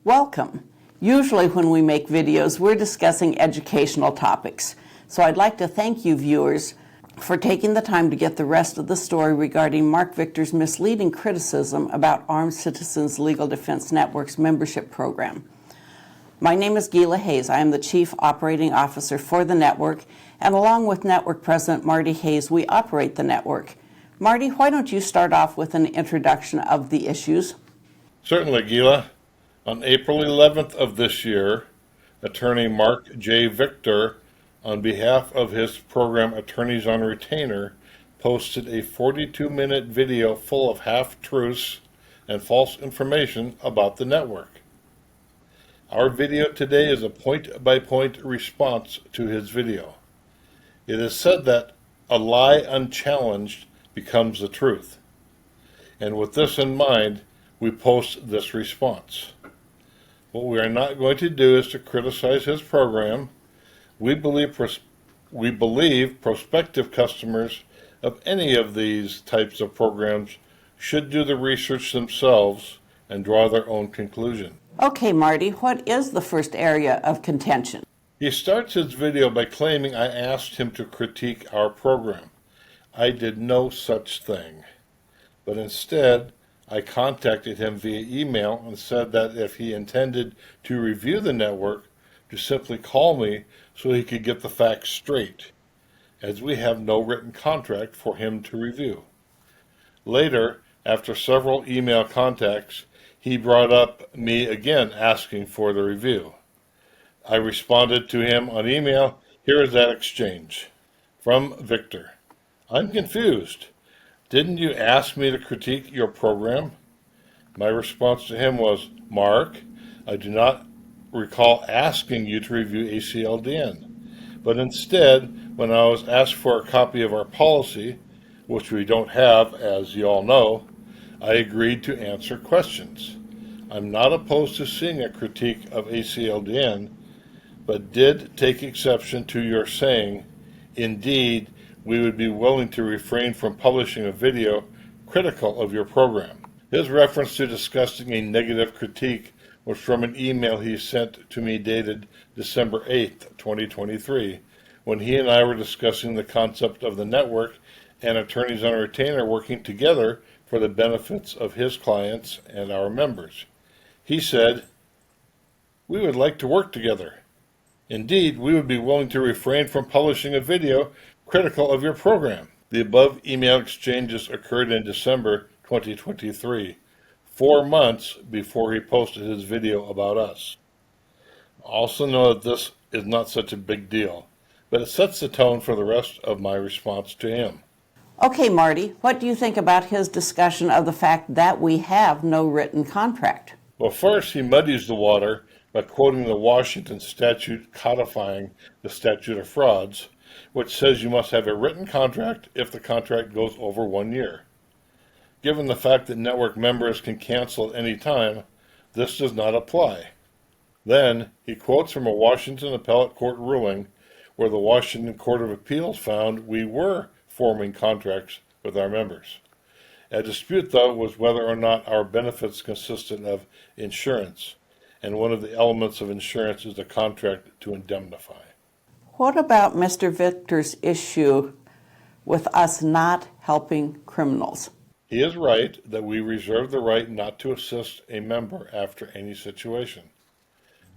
Welcome. Usually when we make videos, we're discussing educational topics. So I'd like to thank you viewers for taking the time to get the rest of the story regarding Marc Victor's misleading criticism about Armed Citizens Legal Defense Network's membership program. My name is Gila Hayes. I am the Chief Operating Officer for the network, and along with Network President Marty Hayes, we operate the network. Marty, why don't you start off with an introduction of the issues? Certainly, Gila. On April 11th of this year, attorney Marc J Victor, on behalf of his program Attorneys on Retainer, posted a 42-minute video full of half-truths and false information about the network. Our video today is a point-by-point response to his video. It is said that a lie unchallenged becomes the truth. And with this in mind, we post this response. What we are not going to do is to criticize his program. We believe prospective customers of any of these types of programs should do the research themselves and draw their own conclusion. Okay, Marty, what is the first area of contention? He starts his video by claiming I asked him to critique our program. I did no such thing, but instead I contacted him via email and said that if he intended to review the network, to simply call me so he could get the facts straight, as we have no written contract for him to review. Later, after several email contacts, he brought up me again asking for the review. I responded to him on email. Here is that exchange. From Victor. I'm confused. Didn't you ask me to critique your program? My response to him was, Mark, I do not recall asking you to review ACLDN, but instead, when I was asked for a copy of our policy, which we don't have, as you all know, I agreed to answer questions. I'm not opposed to seeing a critique of ACLDN, but did take exception to your saying, indeed, we would be willing to refrain from publishing a video critical of your program. His reference to discussing a negative critique was from an email he sent to me dated December 8th, 2023, when he and I were discussing the concept of the network and Attorneys on Retainer working together for the benefits of his clients and our members. He said, we would like to work together. Indeed, we would be willing to refrain from publishing a video critical of your program. The above email exchanges occurred in December 2023, 4 months before he posted his video about us. Also know that this is not such a big deal, but it sets the tone for the rest of my response to him. Okay, Marty, what do you think about his discussion of the fact that we have no written contract? Well, first, he muddies the water by quoting the Washington statute codifying the statute of frauds, which says you must have a written contract if the contract goes over 1 year. Given the fact that network members can cancel at any time, this does not apply. Then, he quotes from a Washington appellate court ruling where the Washington Court of Appeals found we were forming contracts with our members. A dispute, though, was whether or not our benefits consisted of insurance, and one of the elements of insurance is a contract to indemnify. What about Mr. Victor's issue with us not helping criminals? He is right that we reserve the right not to assist a member after any situation.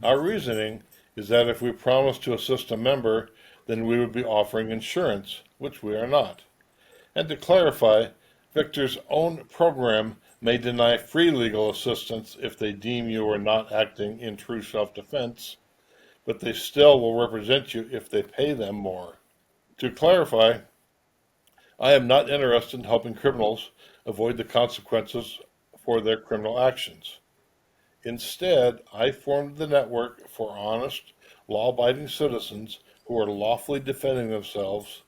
Our reasoning is that if we promise to assist a member, then we would be offering insurance, which we are not. And to clarify, Victor's own program may deny free legal assistance if they deem you are not acting in true self-defense, but they still will represent you if they pay them more. To clarify, I am not interested in helping criminals avoid the consequences for their criminal actions. Instead, I formed the network for honest, law-abiding citizens who are lawfully defending themselves,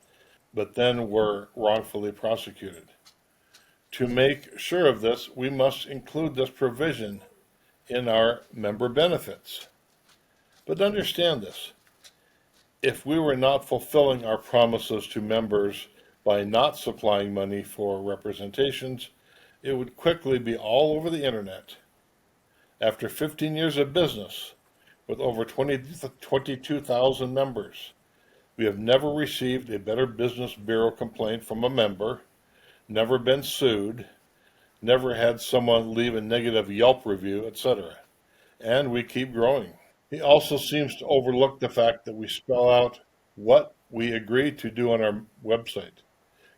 but then were wrongfully prosecuted. To make sure of this, we must include this provision in our member benefits. But understand this. If we were not fulfilling our promises to members by not supplying money for representations, it would quickly be all over the internet. After 15 years of business, with over 22,000 members, we have never received a Better Business Bureau complaint from a member, never been sued, never had someone leave a negative Yelp review, etc. And we keep growing. He also seems to overlook the fact that we spell out what we agree to do on our website.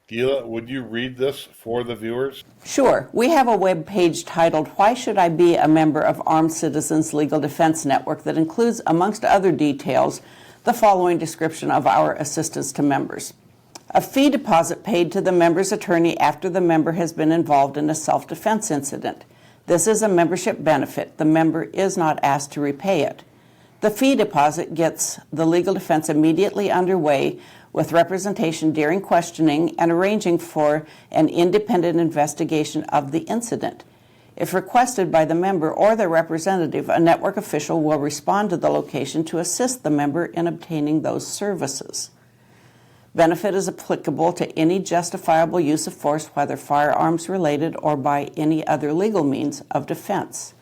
Gila, would you read this for the viewers? Sure. We have a web page titled, Why Should I Be a Member of Armed Citizens Legal Defense Network, that includes, amongst other details, the following description of our assistance to members. A fee deposit paid to the member's attorney after the member has been involved in a self-defense incident. This is a membership benefit. The member is not asked to repay it. The fee deposit gets the legal defense immediately underway with representation during questioning and arranging for an independent investigation of the incident. If requested by the member or their representative, a network official will respond to the location to assist the member in obtaining those services. Benefit is applicable to any justifiable use of force, whether firearms related or by any other legal means of defense.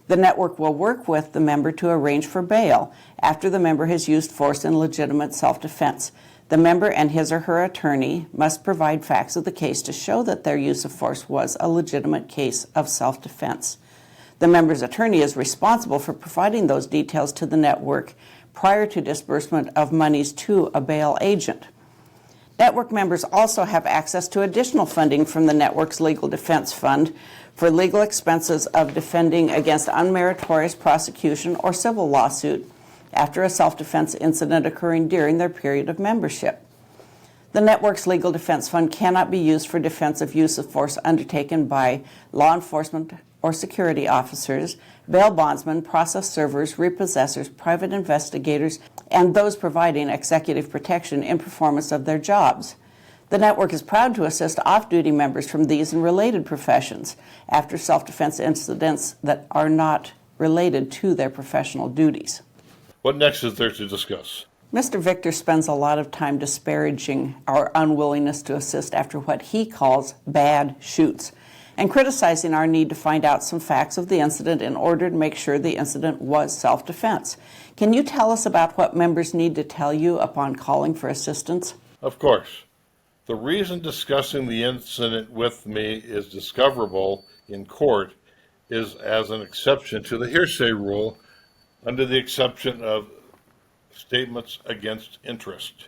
The network will work with the member to arrange for bail after the member has used force in legitimate self-defense. The member and his or her attorney must provide facts of the case to show that their use of force was a legitimate case of self-defense. The member's attorney is responsible for providing those details to the network prior to disbursement of monies to a bail agent. Network members also have access to additional funding from the network's Legal Defense Fund for legal expenses of defending against unmeritorious prosecution or civil lawsuit after a self-defense incident occurring during their period of membership. The network's Legal Defense Fund cannot be used for defense of use of force undertaken by law enforcement or security officers, bail bondsmen, process servers, repossessors, private investigators, and those providing executive protection in performance of their jobs. The network is proud to assist off-duty members from these and related professions after self-defense incidents that are not related to their professional duties. What next is there to discuss? Mr. Victor spends a lot of time disparaging our unwillingness to assist after what he calls bad shoots, and criticizing our need to find out some facts of the incident in order to make sure the incident was self-defense. Can you tell us about what members need to tell you upon calling for assistance? Of course. The reason discussing the incident with me is discoverable in court is as an exception to the hearsay rule under the exception of statements against interest.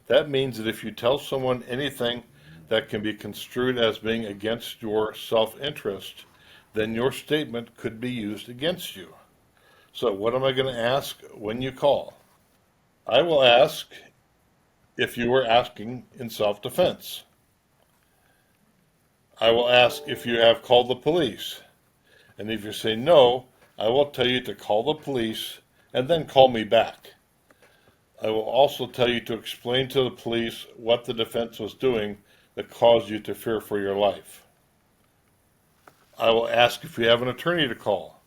That means that if you tell someone anything that can be construed as being against your self-interest, then your statement could be used against you. So what am I going to ask when you call? I will ask if you were asking in self-defense. I will ask if you have called the police. And if you say no, I will tell you to call the police and then call me back. I will also tell you to explain to the police what the defense was doing that caused you to fear for your life. I will ask if you have an attorney to call,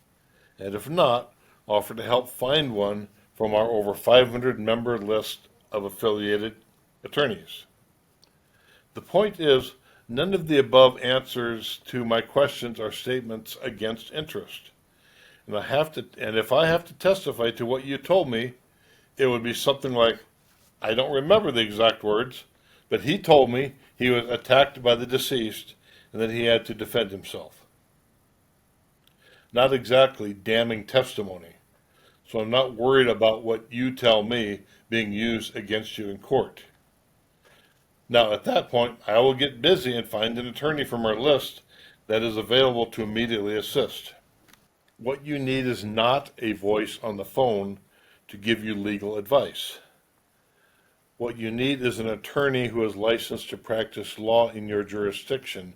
and if not, offer to help find one from our over 500 member list of affiliated attorneys. The point is, none of the above answers to my questions are statements against interest. And if I have to testify to what you told me, it would be something like, I don't remember the exact words, but he told me he was attacked by the deceased and that he had to defend himself. Not exactly damning testimony. So I'm not worried about what you tell me being used against you in court. Now, at that point, I will get busy and find an attorney from our list that is available to immediately assist. What you need is not a voice on the phone to give you legal advice. What you need is an attorney who is licensed to practice law in your jurisdiction,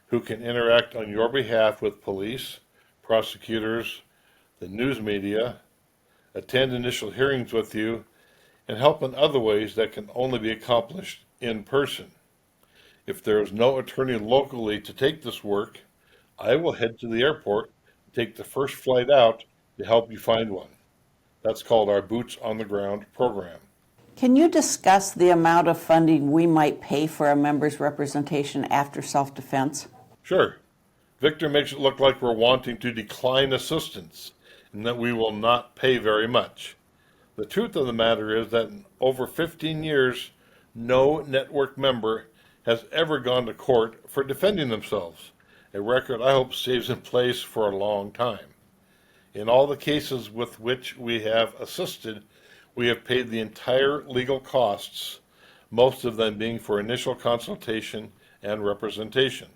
who can interact on your behalf with police, prosecutors, the news media, attend initial hearings with you, and help in other ways that can only be accomplished in person. If there is no attorney locally to take this work, I will head to the airport and take the first flight out to help you find one. That's called our Boots on the Ground program. Can you discuss the amount of funding we might pay for a member's representation after self-defense? Sure. Victor makes it look like we're wanting to decline assistance and that we will not pay very much. The truth of the matter is that in over 15 years, no network member has ever gone to court for defending themselves, a record I hope stays in place for a long time. In all the cases with which we have assisted, we have paid the entire legal costs, most of them being for initial consultation and representation.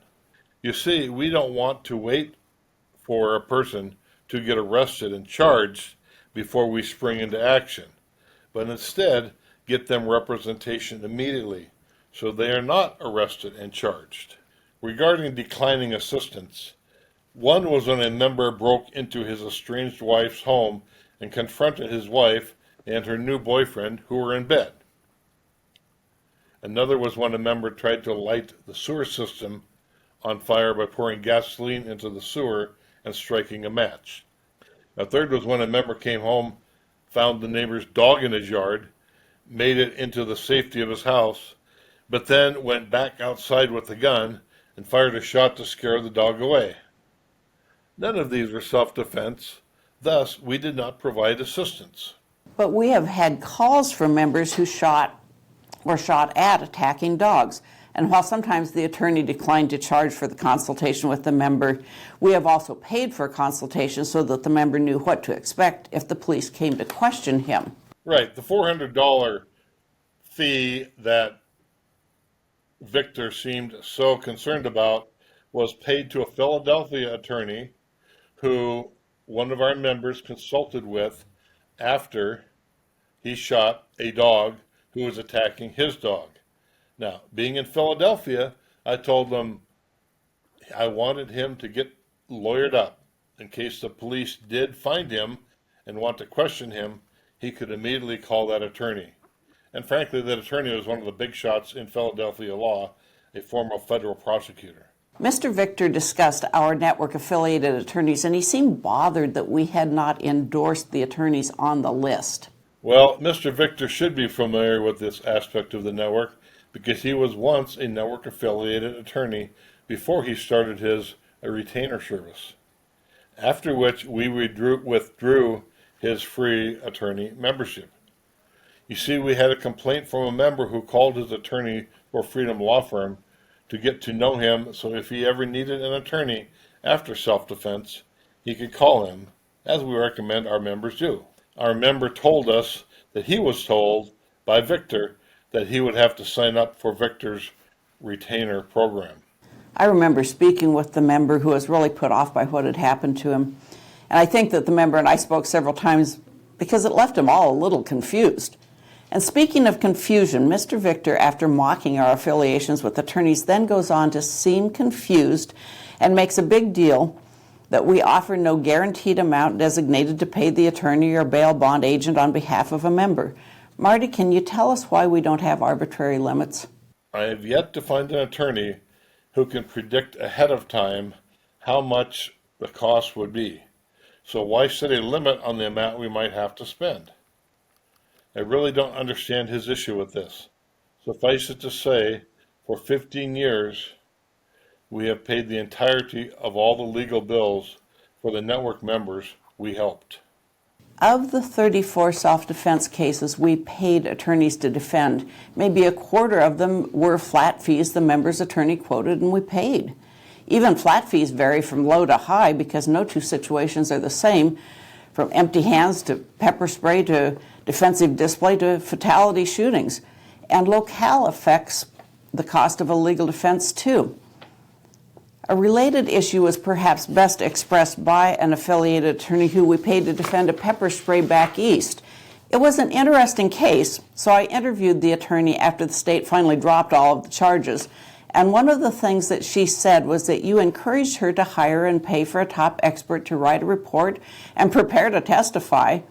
You see, we don't want to wait for a person to get arrested and charged before we spring into action, but instead get them representation immediately so they are not arrested and charged. Regarding declining assistance, one was when a member broke into his estranged wife's home and confronted his wife and her new boyfriend who were in bed. Another was when a member tried to light the sewer system on fire by pouring gasoline into the sewer and striking a match. A third was when a member came home, found the neighbor's dog in his yard, made it into the safety of his house, but then went back outside with a gun and fired a shot to scare the dog away. None of these were self-defense, thus we did not provide assistance. But we have had calls from members who shot or shot at attacking dogs. And while sometimes the attorney declined to charge for the consultation with the member, we have also paid for a consultation so that the member knew what to expect if the police came to question him. Right, the $400 fee that Victor seemed so concerned about was paid to a Philadelphia attorney who one of our members consulted with after he shot a dog who was attacking his dog. Now, being in Philadelphia, I told them I wanted him to get lawyered up in case the police did find him and want to question him. He could immediately call that attorney. And frankly, that attorney was one of the big shots in Philadelphia law, a former federal prosecutor. Mr. Victor discussed our network-affiliated attorneys, and he seemed bothered that we had not endorsed the attorneys on the list. Well, Mr. Victor should be familiar with this aspect of the network because he was once a network-affiliated attorney before he started his retainer service, after which we withdrew his free attorney membership. You see, we had a complaint from a member who called his attorney for Freedom Law Firm to get to know him, so if he ever needed an attorney after self-defense, he could call him, as we recommend our members do. Our member told us that he was told by Victor that he would have to sign up for Victor's retainer program. I remember speaking with the member who was really put off by what had happened to him, and I think that the member and I spoke several times because it left him all a little confused. And speaking of confusion, Mr. Victor, after mocking our affiliations with attorneys, then goes on to seem confused and makes a big deal that we offer no guaranteed amount designated to pay the attorney or bail bond agent on behalf of a member. Marty, can you tell us why we don't have arbitrary limits? I have yet to find an attorney who can predict ahead of time how much the cost would be. So why set a limit on the amount we might have to spend? I really don't understand his issue with this. Suffice it to say, for 15 years, we have paid the entirety of all the legal bills for the network members we helped. Of the 34 self-defense cases we paid attorneys to defend, maybe a quarter of them were flat fees the member's attorney quoted and we paid. Even flat fees vary from low to high because no two situations are the same, from empty hands to pepper spray to defensive display to fatality shootings. And locale affects the cost of a legal defense too. A related issue is perhaps best expressed by an affiliated attorney who we paid to defend a pepper spray back east. It was an interesting case, so I interviewed the attorney after the state finally dropped all of the charges. And one of the things that she said was that you encouraged her to hire and pay for a top expert to write a report and prepare to testify.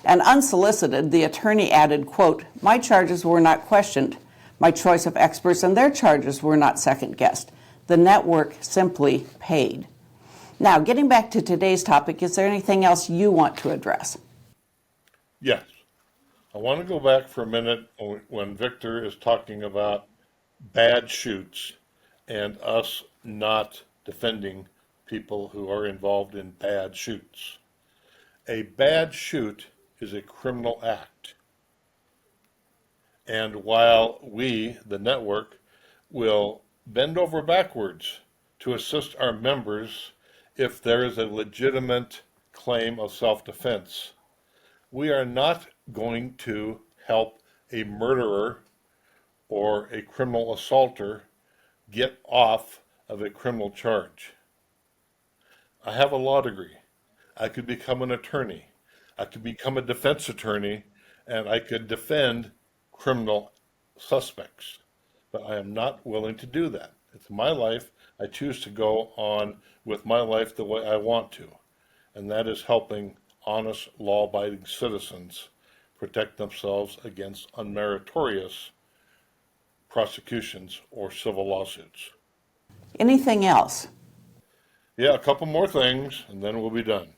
And unsolicited, the attorney added, quote, "My charges were not questioned. My choice of experts and their charges were not second-guessed. The network simply paid." Now, getting back to today's topic, is there anything else you want to address? Yes. I want to go back for a minute when Victor is talking about bad shoots and us not defending people who are involved in bad shoots. A bad shoot is a criminal act. And while we, the network, will bend over backwards to assist our members if there is a legitimate claim of self-defense, we are not going to help a murderer or a criminal assaulter get off of a criminal charge. I have a law degree. I could become an attorney. I could become a defense attorney, and I could defend criminal suspects. But I am not willing to do that. It's my life. I choose to go on with my life the way I want to. And that is helping honest, law-abiding citizens protect themselves against unmeritorious prosecutions or civil lawsuits. Anything else? Yeah, a couple more things, and then we'll be done.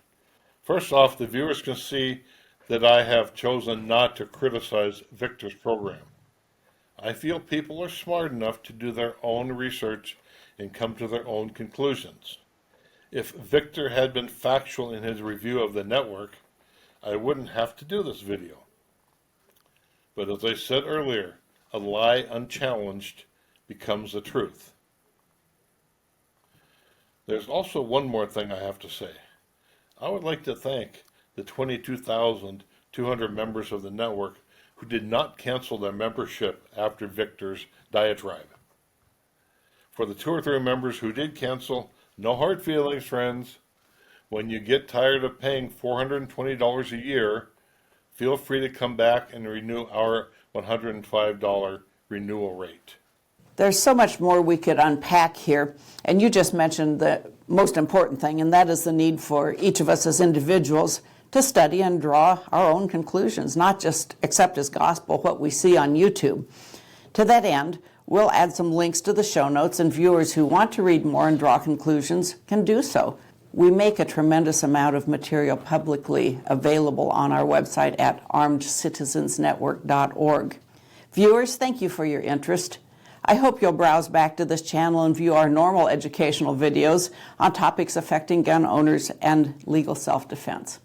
First off, the viewers can see that I have chosen not to criticize Victor's program. I feel people are smart enough to do their own research and come to their own conclusions. If Victor had been factual in his review of the network, I wouldn't have to do this video. But as I said earlier, a lie unchallenged becomes the truth. There's also one more thing I have to say. I would like to thank the 22,200 members of the network who did not cancel their membership after Victor's diatribe. For the 2 or 3 members who did cancel, no hard feelings, friends. When you get tired of paying $420 a year, feel free to come back and renew our $105 renewal rate. There's so much more we could unpack here, and you just mentioned the most important thing, and that is the need for each of us as individuals to study and draw our own conclusions, not just accept as gospel what we see on YouTube. To that end, we'll add some links to the show notes, and viewers who want to read more and draw conclusions can do so. We make a tremendous amount of material publicly available on our website at armedcitizensnetwork.org. Viewers, thank you for your interest. I hope you'll browse back to this channel and view our normal educational videos on topics affecting gun owners and legal self-defense.